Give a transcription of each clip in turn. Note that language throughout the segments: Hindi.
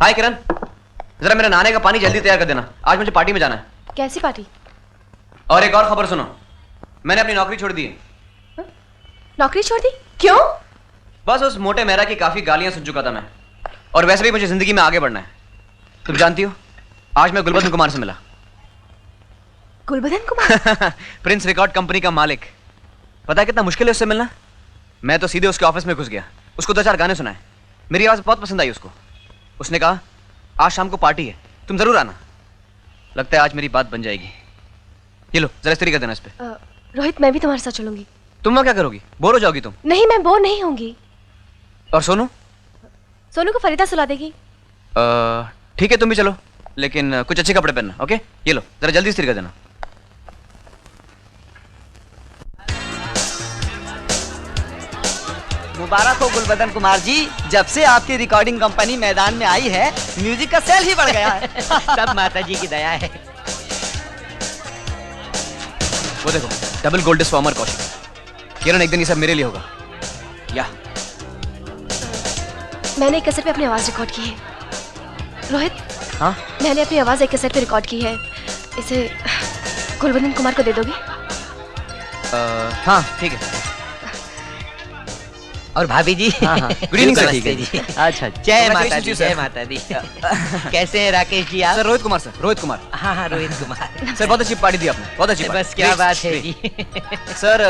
हाय किरण, जरा मेरे नहाने का पानी जल्दी तैयार कर देना, आज मुझे पार्टी में जाना है। कैसी पार्टी? और एक और खबर सुनो, मैंने अपनी नौकरी छोड़ दी है। नौकरी छोड़ दी? क्यों? बस उस मोटे मेहरा की काफी गालियां सुन चुका था मैं, और वैसे भी मुझे जिंदगी में आगे बढ़ना है। तुम जानती हो, आज मैं गुलबदन कुमार से मिला। Gulbadan Kumar? Prince record company का मालिक। पता है कितना मुश्किल है उससे मिलना? मैं तो सीधे उसके ऑफिस में घुस गया, उसको 2-4 गाने सुनाए, मेरी आवाज बहुत पसंद आई उसको। उसने कहा आज शाम को पार्टी है, तुम जरूर आना। लगता है आज मेरी बात बन जाएगी। ये लो जरा इस्त्री कर देना इस पे। रोहित, मैं भी तुम्हारे साथ चलूंगी। तुम वहां क्या करोगी? बोर हो जाओगी तुम। नहीं, मैं बोर नहीं होंगी। और सोनू? सोनू को फरीदा सुला देगी। ठीक है, तुम भी चलो, लेकिन कुछ अच्छे कपड़े पहनना। ओके, ये लो जरा जल्दी इस्त्री कर देना। मुबारक हो गुलबदन कुमार जी, जब से आपकी रिकॉर्डिंग कंपनी मैदान में आई है म्यूजिक का सेल ही बढ़ गया है। सब माता जी की दया है। वो देखो, डबल गोल्ड इज फॉर अमर कौशिक। किरण, एक दिन ये सब मेरे लिए होगा। या मैंने एक कैसेट पे अपनी आवाज रिकॉर्ड की है। रोहित, हाँ, मैंने अपनी आवाज एक कैसेट पे रिकॉर्ड की है, इसे गुलबदन कुमार को दे दोगे? हाँ ठीक है। और भाभी जी? हाँ हाँ, गुड इवनिंग सर। ठीक है जी। अच्छा, जय माता दी, जय माता दी। कैसे हैं राकेश जी आप? Sir Rohit Kumar, sir Rohit Kumar. हाँ हाँ, रोहित कुमार। सर बहुत अच्छी पार्टी दी आपने, बहुत अच्छी। बस क्या बात है जी। सर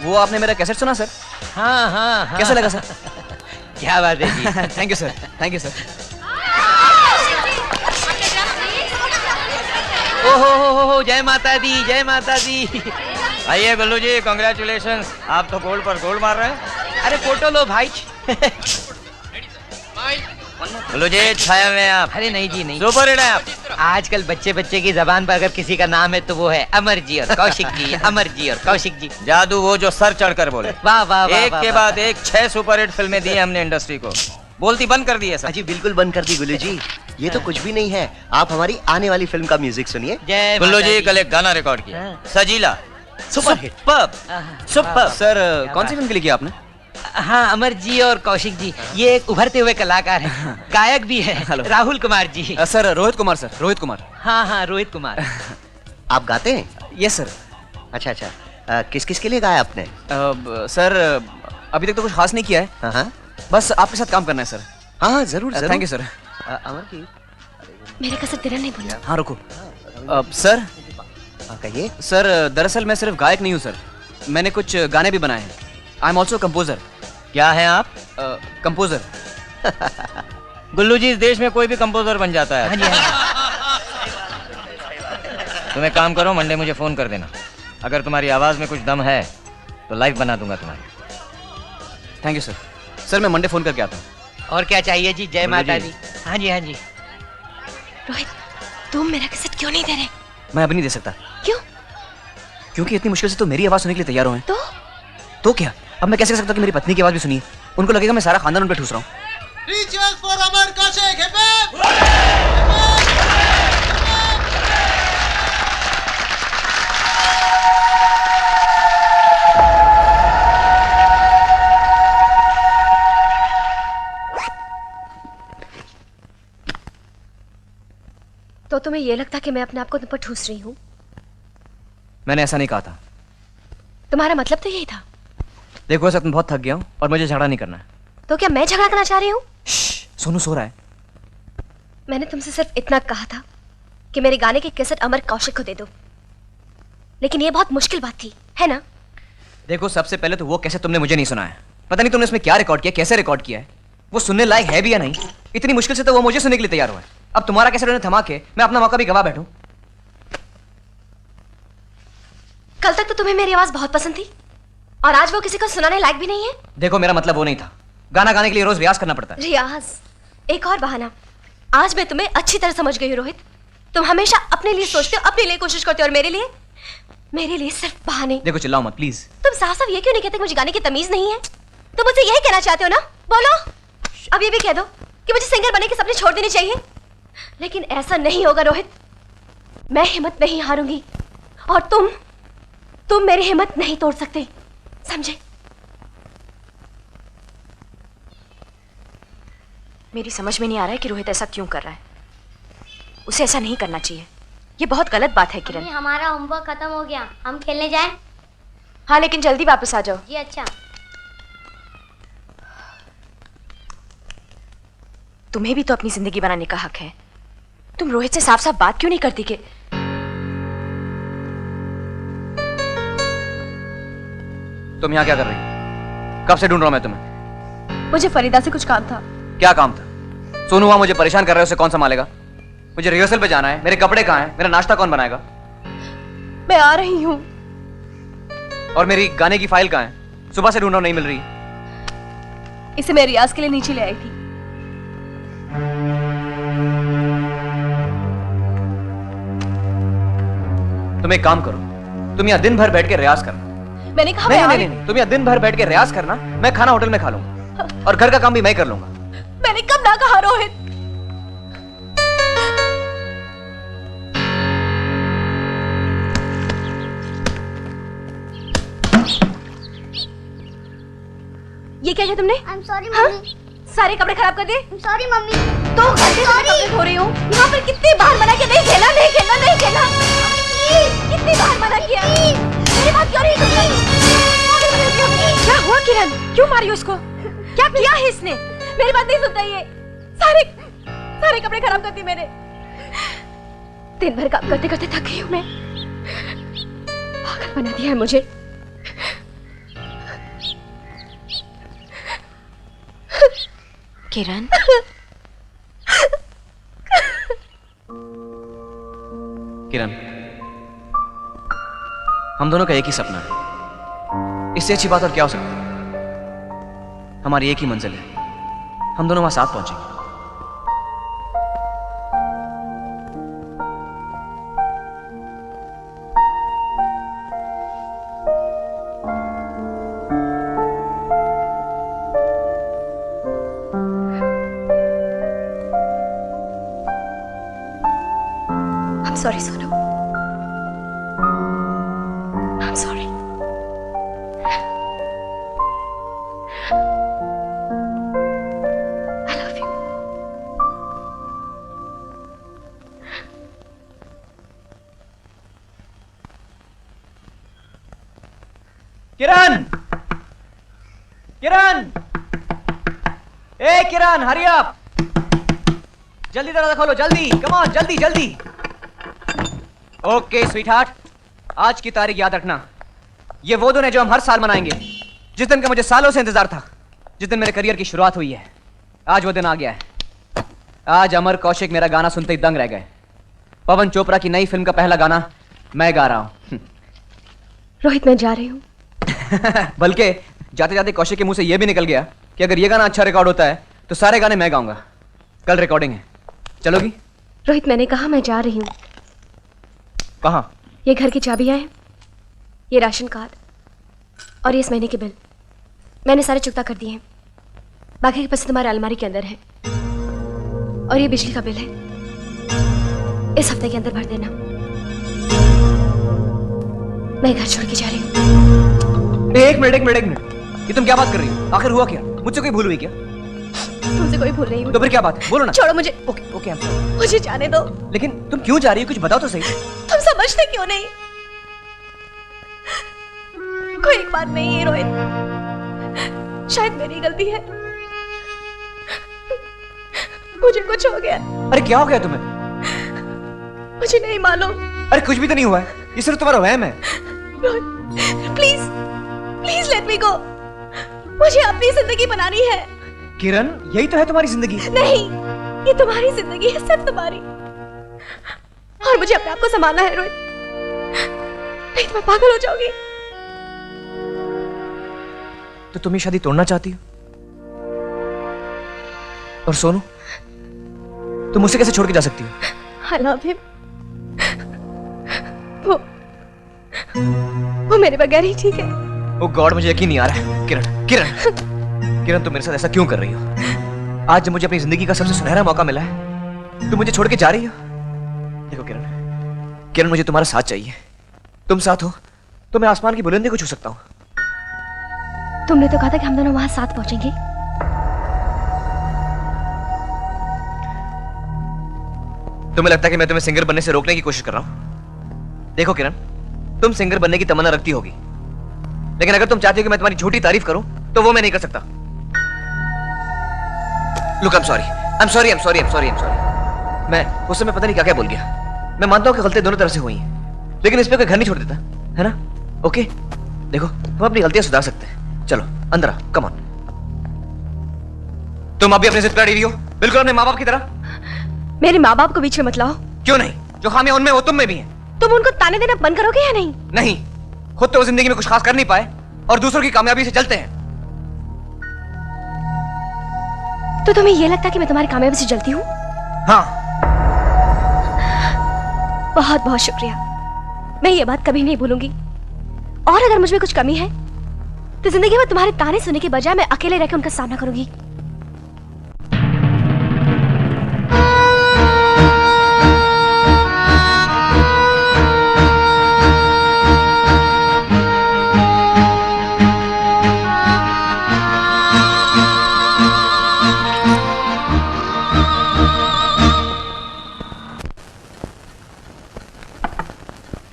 वो आपने मेरा कैसेट सुना सर? हाँ हाँ हाँ। कैसा लगा सर? क्या बात है जी। Thank you sir, thank you sir. ओहो, जय माता दी, जय माता दी। आइए गुल्लू जी, कांग्रेचुलेशन, आप तो गोल्ड पर गोल्ड मार रहे हैं। अरे फोटो लो भाई। गुल्लू जी छाया में आप। अरे नहीं जी नहीं, सुपर हिट है आप। आजकल बच्चे की जबान पर अगर किसी का नाम है तो वो है अमर जी और कौशिक जी, अमर जी और कौशिक जी। जादू वो जो सर चढ़कर बोले। वाह वाह वाह, एक वाह, के वाह। बाद एक 6 सुपरहिट फिल्में दी हमने इंडस्ट्री को। बोलती बंद कर दी है सर। जी बिल्कुल बंद कर दी गुल्लू जी, ये तो कुछ भी नहीं है। आप हमारी आने वाली फिल्म का म्यूजिक सुनिए। जय गुल्लू माता जी दी। कल एक गाना रिकॉर्ड किया, हाँ। सजीला, सुपरहिट। सुपर। सर कौन सी फिल्म के लिए किया आपने? हाँ, अमर जी और कौशिक जी, ये एक उभरते हुए कलाकार हैं, गायक भी है, hello. Rahul Kumar ji. Sir Rohit Kumar, sir Rohit Kumar. हाँ हाँ, रोहित कुमार। आप गाते हैं? Yes sir. अच्छा अच्छा, किस किस के लिए गाया आपने? सर अभी तक तो कुछ खास नहीं किया है, हाँ हाँ बस आपके साथ काम करना है सर। हाँ हाँ, जरूर जरूर। Thank you sir. Amar ji, मेरे कैसेट तेरा नहीं भूलना। हाँ रुको। सर कहिए। सर दरअसल मैं सिर्फ गायक नहीं हूँ सर, मैंने कुछ गाने भी बनाए हैं। I am also composer. क्या है आप? कंपोजर। गुल्लू जी, इस देश में कोई भी कंपोजर बन जाता है। हाँ जी, हाँ तुम एक काम करो, मंडे मुझे फोन कर देना। अगर तुम्हारी आवाज में कुछ दम है तो लाइव बना दूंगा तुम्हारी। Thank you sir. सर मैं मंडे फोन करके आता हूँ। जी। और क्या चाहिए जी? जय बोलो माता जी। दी। हाँ जी हाँ जी। रोहित, तुम मेरा कैसेट क्यों नहीं दे रहे? मैं अभी नहीं दे सकता। क्यों? क्योंकि इतनी मुश्किल से तो मेरी आवाज सुनने के लिए तैयार हुए हैं। तो क्या अब मैं कैसे कह सकता हूँ कि मेरी पत्नी की आवाज भी सुनिए? उनको लगेगा मैं सारा खानदान उन पे ठूस रहा हूँ। तो तुम्हें ये लगता कि मैं अपने आप को तुम पर ठूस रही हूँ? मैंने ऐसा नहीं कहा था। तुम्हारा मतलब तो यही था। देखो इस वक्त मैं बहुत थक गया हूँ और मुझे झगड़ा नहीं करना है। तो क्या मैं झगड़ा करना चाह रही हूँ? सोनू सो रहा है। मैंने तुमसे सिर्फ इतना कहा था कि मेरे गाने की कैसेट अमर कौशिक को दे दो, लेकिन ये बहुत मुश्किल बात थी, है ना? देखो सबसे पहले तो वो कैसे तुमने मुझे नहीं सुनाया, पता नहीं तुमने इसमें क्या रिकॉर्ड किया, कैसे रिकॉर्ड किया है, वो सुनने लायक है भी या नहीं। इतनी मुश्किल से तो वो मुझे सुनने के लिए तैयार हुआ है। अब तुम्हारा कैसे उन्हें थमा के मैं अपना मौका भी गवा बैठूं। कल तक तो तुम्हें मेरी आवाज बहुत पसंद थी और आज वो किसी को सुनाने लायक भी नहीं है। देखो मेरा मतलब वो नहीं था, गाना गाने के लिए रोज रियाज करना पड़ता है। रियाज? एक और बहाना। आज मैं तुम्हें अच्छी तरह समझ गई हूँ रोहित। तुम हमेशा अपने लिए सोचते हो, अपने लिए कोशिश करते हो, और मेरे लिए सिर्फ बहाने। देखो चिल्लाओ मत प्लीज। तुम साफ साफ ये क्यों नहीं कहते कि मुझे गाने की तमीज नहीं है? तुम मुझसे यही कहना चाहते हो ना? बोलो। अब ये भी कह दो कि मुझे सिंगर बनने के सपने छोड़ देने चाहिए। लेकिन ऐसा नहीं होगा रोहित, मैं हिम्मत नहीं हारूंगी और तुम मेरी हिम्मत नहीं तोड़ सकते, समझे? मेरी समझ में नहीं आ रहा है कि रोहित ऐसा क्यों कर रहा है। उसे ऐसा नहीं करना चाहिए। ये बहुत गलत बात है किरण। मम्मी, हमारा होमवर्क खत्म हो गया, हम खेलने जाएं? हाँ, लेकिन जल्दी वापस आ जाओ। जी अच्छा। तुम्हें भी तो अपनी जिंदगी बनाने का हक है। तुम रोहित से साफ साफ बात क्यों नहीं करती कि तुम यहाँ क्या कर रही? कब से ढूंढ रहा हूं मैं तुम्हें। मुझे फरीदा से कुछ काम था। क्या काम था? सोनू वहां मुझे परेशान कर रहा है, उसे कौन संभालेगा? मुझे रिहर्सल पे जाना है, मेरे कपड़े कहाँ हैं, मेरा नाश्ता कौन बनाएगा? मैं आ रही हूँ। और मेरी गाने की फाइल कहाँ है? सुबह से ढूंढ रहा हूं, नहीं मिल रही। इसे मैं रियाज के लिए नीचे ले आई थी। तुम एक काम करो, तुम यहाँ दिन भर बैठ के रियाज करना। मैंने कहा नहीं, तुम यहाँ दिन भर बैठ के रियाज करना, मैं खाना होटल में खा लूंगा और घर का काम भी मैं कर लूंगा। मैंने कब ना कहा रोहित? ये क्या किया तुमने? आई एम सॉरी हाँ? मम्मी। सारे कपड़े खराब कर दिए। I am sorry mummy. तो घंटे से कपड़े धो रही हूँ। यहाँ पर कितनी बार मना किया, नहीं खेलना, नहीं खेलना, नहीं खेलना। कितनी बार मना किया। मेरी बात क्यों नहीं सुनती? क्या हुआ किरण? क्यों मारी हो इसको? क्या किया है इसने? मेरी बात नहीं सुनता ये। सारे कपड़े खराब करती मैंने। दिन भर काम करते करते थक गई हूँ मैं। पागल बना दिया है मुझे। किरण, किरण, हम दोनों का एक ही सपना है। इससे अच्छी बात और क्या हो सकती है? हमारी एक ही मंजिल है, हम दोनों वहां साथ पहुंचेंगे। Sorry, Sonu. I'm sorry. I love you. Kiran! Kiran! A Kiran, hurry up! जल्दी दरवाजा खोलो, जल्दी, कम ऑन, जल्दी जल्दी। ओके स्वीटहार्ट, आज की तारीख याद रखना। ये वो दिन है जो हम हर साल मनाएंगे, जिस दिन का मुझे सालों से इंतजार था, जिस दिन मेरे करियर की शुरुआत हुई है। आज वो दिन आ गया है। आज अमर कौशिक मेरा गाना सुनते ही दंग रह गए। पवन चोपड़ा की नई फिल्म का पहला गाना मैं गा रहा हूं। रोहित, मैं जा रही हूँ। बल्कि जाते जाते कौशिक के मुंह से यह भी निकल गया कि अगर ये गाना अच्छा रिकॉर्ड होता है तो सारे गाने मैं गाऊंगा। कल रिकॉर्डिंग है, चलोगी? रोहित, मैंने कहा मैं जा रही हूँ। कहाँ? ये घर की चाबियां हैं, ये राशन कार्ड और ये इस महीने के बिल मैंने सारे चुकता कर दिए हैं। बाकी के पैसे तुम्हारे अलमारी के अंदर है। और ये बिजली का बिल है, इस हफ्ते के अंदर भर देना। मैं घर छोड़ के जा रही हूँ। एक मिनट, ये तुम क्या बात कर रही हो? आखिर हुआ क्या? मुझसे कोई भूल हुई क्या? तुमसे कोई भूल नहीं हुई। तो फिर क्या बात है? बोलो ना। छोड़ो मुझे। ओके मुझे जाने दो। लेकिन तुम क्यों जा रही हो? कुछ बताओ तो सही। तुम समझते क्यों नहीं? कोई एक बात नहीं है रोहित, शायद मेरी गलती है। मुझे कुछ हो गया। अरे क्या हो गया तुम्हें? मुझे नहीं मालूम। अरे कुछ भी तो नहीं हुआ है, ये सिर्फ तुम्हारा वहम है। प्लीज लेट मी गो। मुझे अपनी जिंदगी बनानी है। किरण, यही तो है तुम्हारी जिंदगी। नहीं, ये तुम्हारी जिंदगी है, सिर्फ तुम्हारी। और मुझे अपने आप को संभालना है रोहित, नहीं तो मैं पागल हो जाऊंगी। तो तुम ये शादी तोड़ना चाहती हो? और सोनू, तुम उसे कैसे छोड़ के जा सकती हो? I love him. वो मेरे बगैर ही ठीक है। ओ गॉड, मुझे यकीन नहीं आ रहा है। किरण, तुम मेरे साथ ऐसा क्यों कर रही हो? आज जब मुझे अपनी जिंदगी का सबसे सुनहरा मौका मिला है, तुम मुझे छोड़ के जा रही हो? देखो किरण, मुझे तुम्हारा साथ चाहिए। तुम साथ हो तो मैं आसमान की बुलंदी को छू सकता हूँ। तुमने तो कहा था कि हम दोनों वहां साथ पहुंचेंगे। तुम्हें लगता है कि मैं तुम्हें सिंगर बनने से रोकने की कोशिश कर रहा हूं? देखो किरण, तुम सिंगर बनने की तमन्ना रखती होगी, लेकिन अगर तुम चाहती हो कि मैं तुम्हारी झूठी तारीफ करूं तो वो मैं नहीं कर सकता। Look, I am sorry. मैं उस समय पता नहीं क्या क्या बोल गया। मैं मानता हूं कि गलतियां दोनों तरफ से हुई हैं, लेकिन इस पे कोई घर नहीं छोड़ देता, है ना? ओके, देखो हम अपनी गलतियां सुधार सकते हैं। चलो अंदर आओ, कम ऑन। तुम अभी अपनी जिद पर अड़ी हुई हो, बिल्कुल अपने माँ बाप की तरह। मेरे माँ बाप को बीच में मत लाओ। क्यों नहीं? जो खामियां उनमें वो तुम में भी हैं। तुम उनको ताने देना बंद करोगे या नहीं? नहीं, खुद तो जिंदगी में कुछ खास कर नहीं पाए और दूसरों की कामयाबी से जलते हैं। तो तुम्हें यह लगता है कि मैं तुम्हारी कामयाबी से जलती हूँ? हाँ। बहुत बहुत शुक्रिया, मैं ये बात कभी नहीं भूलूंगी। और अगर मुझ में कुछ कमी है तो जिंदगी में तुम्हारे ताने सुनने के बजाय मैं अकेले रहकर उनका सामना करूंगी।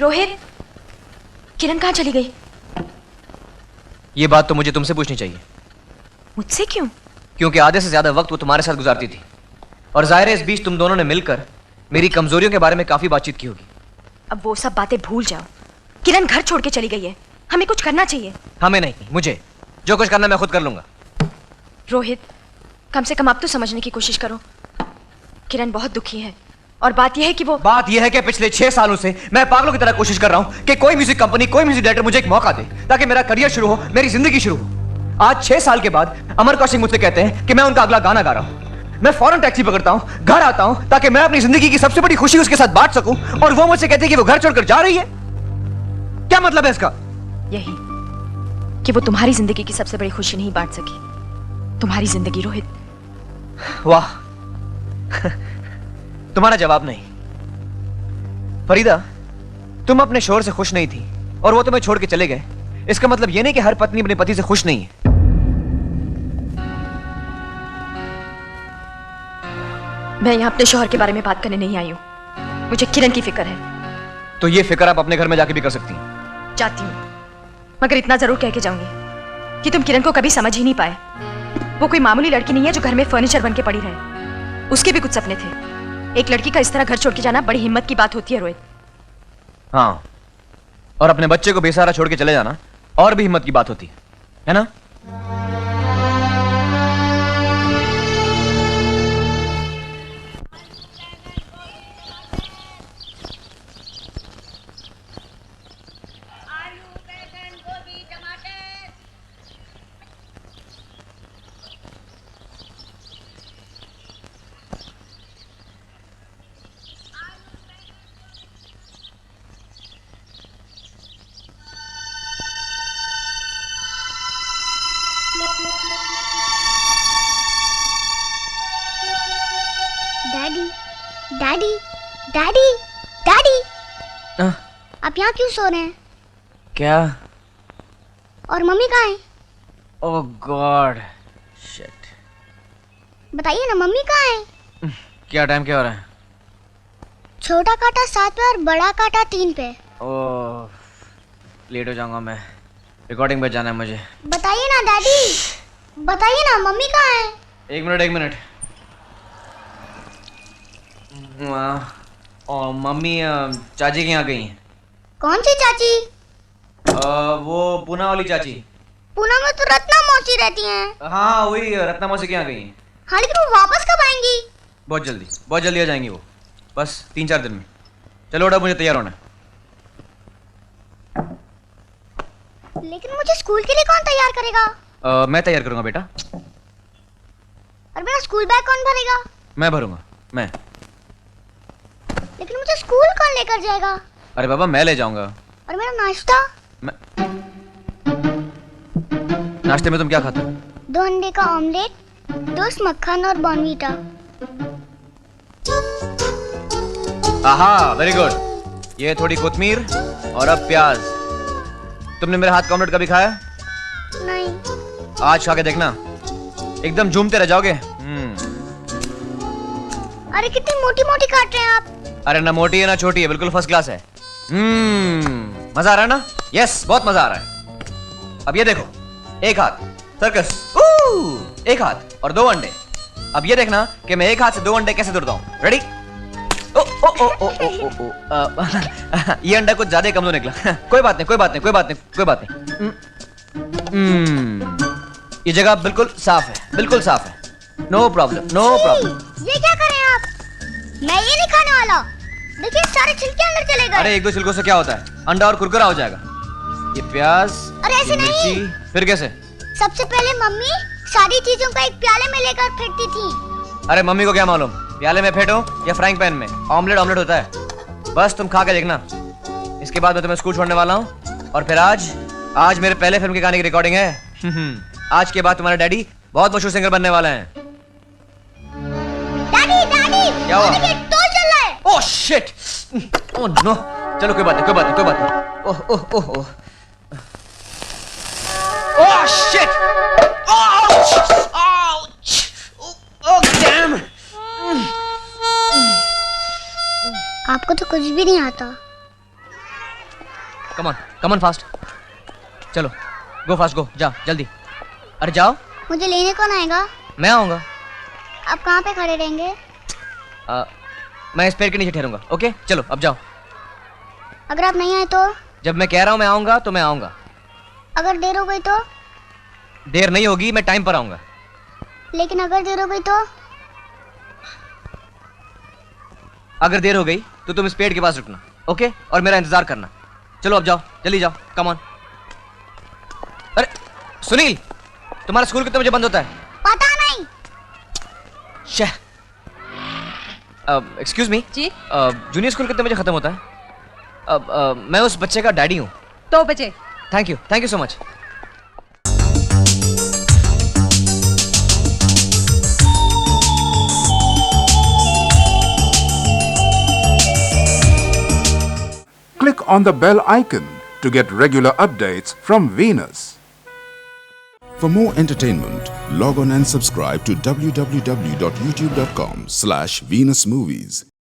रोहित, किरण कहाँ चली गई? ये बात तो मुझे तुमसे पूछनी चाहिए। मुझसे क्यों? क्योंकि आधे से ज्यादा वक्त वो तुम्हारे साथ गुजारती थी, और जाहिर है इस बीच तुम दोनों ने मिलकर मेरी कमजोरियों के बारे में काफी बातचीत की होगी। अब वो सब बातें भूल जाओ। किरण घर छोड़ के चली गई है, हमें कुछ करना चाहिए। हमें नहीं, मुझे। जो कुछ करना मैं खुद कर लूंगा। रोहित, कम से कम आप तो समझने की कोशिश करो। किरण बहुत दुखी है, और बात यह है कि बात यह है कि पिछले 6 सालों से मैं पागलों की तरह कोशिश कर रहा हूं कि कोई म्यूजिक कंपनी, कोई म्यूजिक डायरेक्टर मुझे एक मौका दे ताकि मेरा करियर शुरू हो, मेरी जिंदगी शुरू हो। आज 6 साल के बाद अमर कौशिक मुझसे कहते हैं कि मैं उनका अगला गाना गा रहा हूं। मैं फौरन टैक्सी पकड़ता हूं, घर आता हूं ताकि मैं अपनी जिंदगी की सबसे बड़ी खुशी उसके साथ बांट सकूं, और वो मुझसे कहते हैं कि वो घर छोड़कर जा रही है। क्या मतलब है इसका? यही कि वो तुम्हारी जिंदगी की सबसे बड़ी खुशी नहीं बांट सकी। तुम्हारी जिंदगी रोहित। वाह, तुम्हारा जवाब नहीं। फरीदा, तुम अपने शोहर से खुश नहीं थी और वो तुम्हें छोड़ के चले गए। इसका मतलब यह नहीं कि हर पत्नी अपने पति से खुश नहीं है। मैं यहाँ अपने शोहर के बारे में बात करने नहीं आई हूँ, मुझे किरण की फिक्र है। तो ये फिक्र आप अपने घर में जाके भी कर सकती हैं। चाहती हूँ, मगर इतना जरूर कह के जाऊंगी कि तुम किरण को कभी समझ ही नहीं पाए। वो कोई मामूली लड़की नहीं है जो घर में फर्नीचर बन के पड़ी रहे। उसके भी कुछ सपने थे। एक लड़की का इस तरह घर छोड़ के जाना बड़ी हिम्मत की बात होती है रोहित। हाँ, और अपने बच्चे को बेसहारा छोड़ के चले जाना और भी हिम्मत की बात होती है ना? डैडी, डैडी, डैडी, डैडी, हाँ? आप यहाँ क्यों सो रहे हैं? क्या? और मम्मी कहाँ है? ओह गॉड, शिट। बताइए ना, मम्मी कहाँ है? क्या टाइम क्या हो रहा है? छोटा कांटा 7 पे और बड़ा कांटा 3 पे। ओह, लेट हो जाऊंगा मैं। रिकॉर्डिंग पे जाना है मुझे। बताइए ना डैडी, बताइए ना, मम्मी कहाँ है? एक मिनट। और मम्मी चाची के यहाँ गई हैं। कौन सी चाची? वो पूना वाली चाची। पूना में तो रत्ना मौसी रहती हैं। हाँ, वही रत्ना मौसी के यहाँ गई हैं। हाँ, लेकिन वो वापस कब आएंगी? बहुत जल्दी आ जाएंगी वो, बस 3-4 दिन में। चलो उठा, मुझे तैयार होना है। लेकिन मुझे स्कूल के लिए कौन तैयार करेगा? मैं तैयार करूंगा बेटा। और मेरा स्कूल बैग कौन भरेगा? मैं भरूंगा, मैं। लेकिन मुझे स्कूल कौन लेकर जाएगा? अरे बाबा, मैं ले जाऊंगा। और मेरा नाश्ता? नाश्ते में तुम क्या खाते हो? 2 अंडे का ऑमलेट, 2 मक्खन और बॉर्नवीटा। आहा, वेरी गुड। ये थोड़ी कोतमीर और अब प्याज। तुमने मेरे हाथ का ऑमलेट कभी खाया? नहीं। आज खा के देखना, एकदम झूमते रह जाओगे। अरे कितनी मोटी मोटी काट रहे हैं आप। अरे ना मोटी है ना छोटी है, बिल्कुल फर्स्ट क्लास है। मजा आ रहा है ना? यस, बहुत मजा आ रहा है। अब ये देखो, एक हाथ सर्कस, एक हाथ और 2 अंडे। अब ये देखना कि मैं एक हाथ से 2 अंडे कैसे तोड़ता हूँ। रेडी? ओ ओ ओ ओ ओ ओ ओ ये अंडा कुछ ज्यादा ही कमजोर निकला। कोई बात नहीं, कोई बात नहीं, कोई बात नहीं, कोई बात नहीं। ये जगह बिल्कुल साफ है, बिल्कुल साफ है। No problem, no problem. ये क्या कर रहे हैं आप? मैं ये नहीं खाने वाला। देखिए सारे छिलके अंदर चले गए। अरे 1-2 छिलकों से क्या होता है? अंडा और कुरकुरा हो जाएगा। ये प्याज, अरे ऐसे ये नहीं। मिर्ची, फिर कैसे? सबसे पहले मम्मी सारी चीजों को एक प्याले में लेकर फेंकती थी। अरे मम्मी को क्या मालूम, प्याले में फेंटो या फ्राइंग पैन में। ऑमलेट ऑमलेट होता है। बस तुम खा के देखना। इसके बाद मैं तुम्हें स्कूल छोड़ने वाला हूँ। और फिर आज मेरे पहले फिल्म के गाने की रिकॉर्डिंग है। आज के बाद तुम्हारे डैडी बहुत मशहूर सिंगर बनने वाले हैं। डैडी डैडी क्या हुआ? वो देखिए, टोल चल रहा है। Oh shit, oh no. चलो कोई बात नहीं, कोई बात नहीं, कोई बात नहीं। Oh oh oh oh oh shit, ouch ouch, oh damn. आपको तो कुछ भी नहीं आता। Come on fast. चलो गो फास्ट, गो, जाओ जल्दी। अरे जाओ। मुझे लेने कौन आएगा? मैं आऊंगा। आप कहाँ पे खड़े रहेंगे? मैं इस पेड़ के नीचे ठहरूंगा। ओके चलो अब जाओ। अगर आप नहीं आए तो? जब मैं कह रहा हूं मैं आऊंगा तो मैं आऊंगा। अगर देर हो गई तो? देर नहीं होगी, मैं टाइम पर आऊंगा। लेकिन अगर देर हो गई तो? अगर देर हो गई तो तुम इस पेड़ के पास रुकना, ओके? और मेरा इंतजार करना। चलो अब जाओ, जल्दी जाओ, कम ऑन। अरे सुनील, तुम्हारा स्कूल कितने बजे बंद होता है? पता नहीं। एक्सक्यूज मी जी? जूनियर स्कूल कितने बजे खत्म होता है? मैं उस बच्चे का डैडी हूँ। 2 बजे। Thank you so much. Click on the bell icon to get regular updates from Venus. For more entertainment, log on and subscribe to www.youtube.com/Venus Movies.